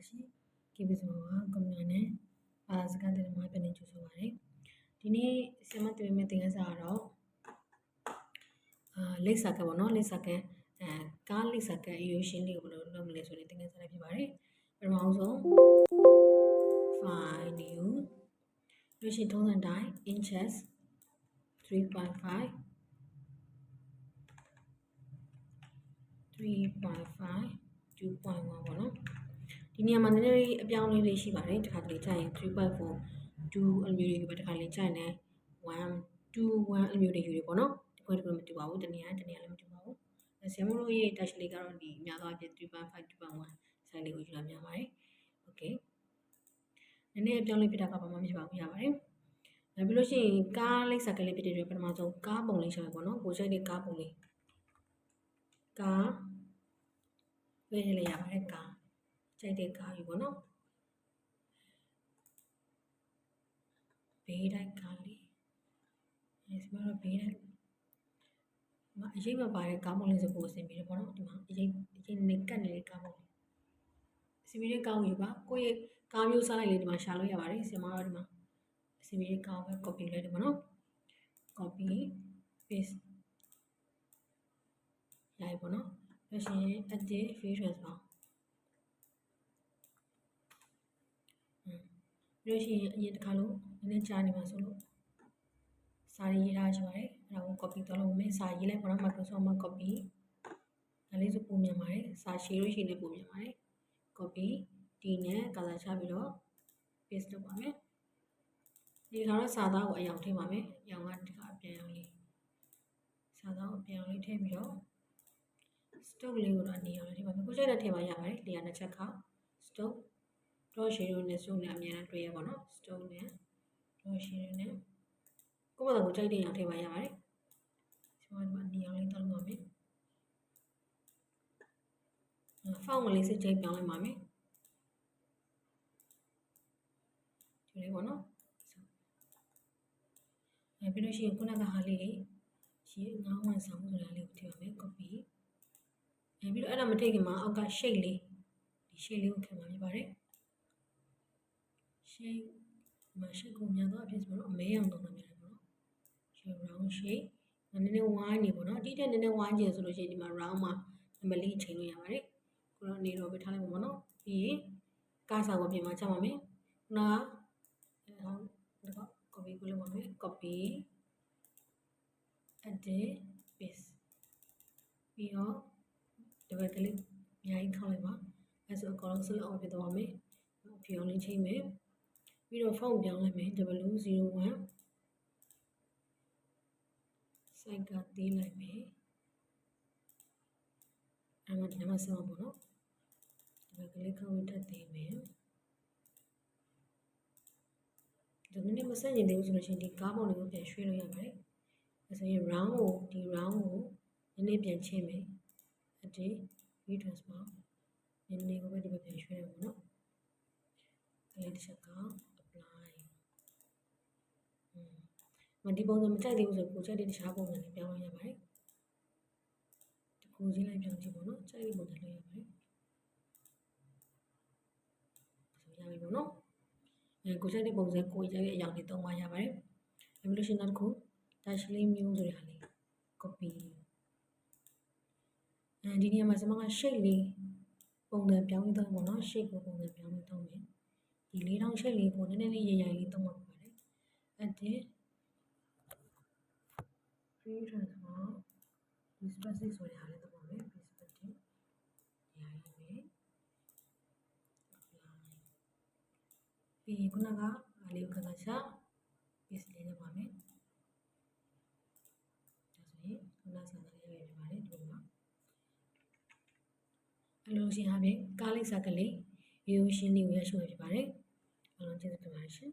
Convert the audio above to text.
ရှိကေဘီဆိုကကွန်ပျူတာနဲ့စကန်တဲ့မှာပြန်နေကြိုဆိုပါတယ်ဒီနေ့ဆရာမတွေ့မယ့်သင်ခန်းစာကတော့လိပ်စာကပေါ့နော်လိပ်စာကကားလိပ်စာကရိုးရှင်းလေးကိုဘယ်လိုလုပ်မလဲဆိုတဲ့သင်ခန်းစာလေးဖြစ်ပါတယ်ပထမဆုံး find new ရိုးရှင်းထုံးစံတိုင်း inches 3.5 2.1 ပေါ့နော်ဒီနေရာမှာနည်းနည်းလေးအပြောင်းအလဲလေးရှိပါတယ်တစ်ခါတလေကြာရင် 3.4 2 အမျိုးတွေယူပဲတစ်ခါလေကြာရင်လည်း1 2 1 အမျိုးတွေယူတယ်ပေါ့နော်ဒီခွဲတစ်ခုမတူပါဘူးတနည်းလည်းမတူပါဘူးဆရာမတို့ရဲ့ touch လေးကတော့ဒီများသောအားဖြင့် 3.5 2.1 size လေးကိုယူလာများပါတယ် okay နည်းနည်းအပြောင်းလဲဖြစ်တာကဘာမှမရှိပါဘူးရပါတယ်နောက်ပြီးလို့ရှိရင်ကားလိပ်စာကလေးဖြစ်တဲ့အတွက်ပထမဆုံးကားပုံလေးရှာမယ်ပေါ့နော်ကိုချိုက်တဲ့ကားပုံလေးကားဝယ်ရရပါတယ်ကားကြိုက်တဲ့ကားယူပေါ့နော်ဘေးတိုက်ကားလေးဒီမှာတော့ဘေးတိုက်အရေးမပါတဲ့ကားပုံလေးဆိုပို့အဆင်ပြေတယ်ပေါ့နော်ဒီမှာအရေးနေကတ်နေတဲ့ကားပုံလေးအဆင်ပြေတဲ့ကားယူပါကိုယ့်ရဲ့ကားမျိုးစားလိုက်လေဒီမှာရှာလို့ရပါတယ်ဆင်မတော့ဒီမှာအဆင်ပြေတဲ့ကားပဲ copy လိုက်တယ်ပေါ့နော် copy paste လိုက်ပေါ့နော်လို့ရှိရင် edit view transform လို့ရှိရင်အရင်တစ်ခါလို့နည်းနည်းကြားနေမှာဆိုလို့စာရေးထားရှိပါတယ်အဲ့ဒါကို copy သွားလို့မယ်စာရေးလိုက်ပေါ့နော် Microsoft မှာ copy ဒါလေးဆိုပုံမြန်ပါတယ်စာရှည်လို့ရှိရင်လည်းပုံမြန်ပါတယ် copy ဒီနဲ့ကာလာချပြီးတော့ paste လုပ်ပါမယ်ဒီခါတော့စာသားကိုအယောင်ထည့်ပါမယ်အယောင်ကဒီကအပြန်အောင်လေးစာသားကိုအပြန်အောင်လေးထည့်ပြီးတော့ stock လေးကိုတော့နေအောင်လေးထည့်ပါမယ်ကိုကြိုက်တဲ့ထည့်ပါရပါတယ်လေယာဉ်တစ်ချက်ခါ stock draw shadow နဲ့ stock နဲ့အများနဲ့တွေ့ရပါတော့ stock နဲ့ draw shadow နဲ့ကိုယ့်ဘာသာကိုကြိုက်တဲ့အောင်ထည့်ပါရပါတယ်ကျွန်တော်ဒီမှာနေအောင်လေးတောက်လို့ပါမယ်font လေးစိတ်ကြိုက်ပြောင်းလိုက်ပါမယ်ဒီလေးပေါ့နော်ပြီးလို့ရှိရင်ခုနကဟာလေးလေးရှိငောင်းဝန်ဆောင်ဆိုတာလေးကိုထည့်ပါမယ် copy ပြီးတော့အဲ့ဒါမထည့်ခင်မှာအောက်က shape လေးဒီ shape လေးကိုထည့်မှာဖြစ်ပါတယ် shape မှာ shape ကိုများတော့အဖြစ်ဆိုတော့အမဲအောင်တော့များတယ်ပေါ့နော် shape round shape နည်းနည်းဝိုင်းနေပေါ့နော်အတိအကျနည်းနည်းဝိုင်းကျင်ဆိုလို့ရှိရင်ဒီမှာ round မှာနံပါတ်လေးချိန်လို့ရပါတယ်ကိုတော့နေတော့ပဲထားလိုက်ပါပေါ့နော်ပြီးရင်ကားစာကိုပြင်မှာချပါမယ်ခုနကတော့ copy ကိုလုပ်ပါမယ် copy edit paste ပြီးတော့ double click အများကြီးထောက်လိုက်ပါအဲဆိုအကောင်လုံး select all ဖြစ်သွားမယ်ဖြေအောင်လေးချိန်မယ်ပြီးတော့ font ပြောင်းလိုက်မယ် W01 size ကသေးလိုက်မယ်အဲ့မှာဒီမှာဆက်အောင်ပေါ့နော် double click ခေါင်းတက်သေးမယ်ဒီနေ့မဆက်ရင်သေးဘူးဆိုလို့ရှိရင်ဒီကားပုံလေးကိုပြန်ရွှေ့လို့ရပါတယ်အဲဆိုရင် round ကိုဒီ round ကိုနည်းနည်းပြန်ချိန်မယ် edit view transform နည်းနည်းကိုပဲဒီဘက်ပြန်ရွှေ့ရအောင်နော်အဲ့ဒီချက်က apply ဒီပုံစံမကြိုက်သေးဘူးဆိုကိုကြိုက်တဲ့တခြားပုံစံလေးပြောင်းလို့ရပါတယ်ဒီကိုချင်းလိုက်ပြောင်းကြည့်ပေါ့နော်ကြိုက်တဲ့ပုံစံလေးရပါတယ်ဆိုရပြီပေါ့နော်ကိုကြိုက်တဲ့ပုံစံကိုကြိုက်တဲ့အရာလေးသုံးပါရပါတယ် evolution နောက်တစ်ခု dash လေးမျိုးဆိုတဲ့ဟာလေး copy ဒီနေရာမှာကျွန်မက shape လေးပုံစံပြောင်းပြီးသုံးပေါ့နော် shape ကိုပုံစံပြောင်းပြီးသုံးမယ်ဒီလေးတောင် shape လေးကိုနည်းနည်းလေးရိုင်လေးသုံးပါပါတယ် edit view transform perspective ဆိုတဲ့ဟာလေးသုံးပါမယ် perspective ရိုင်မယ် apply ပြီးခုနကအားလေးကိုခဏချ paste လေးလုပ်ပါမယ်ဒါဆိုရင်ခုနစာသားလေးရဖြစ်ပါတယ်ဒီမှာအလိုရှင်ဟာဖြင့်ကားလိပ်စာကလေးရိုးရှင်းလေးကိုရရှိမှာဖြစ်ပါတယ်အားလုံးကျေးဇူးတင်ပါတယ်ရှင်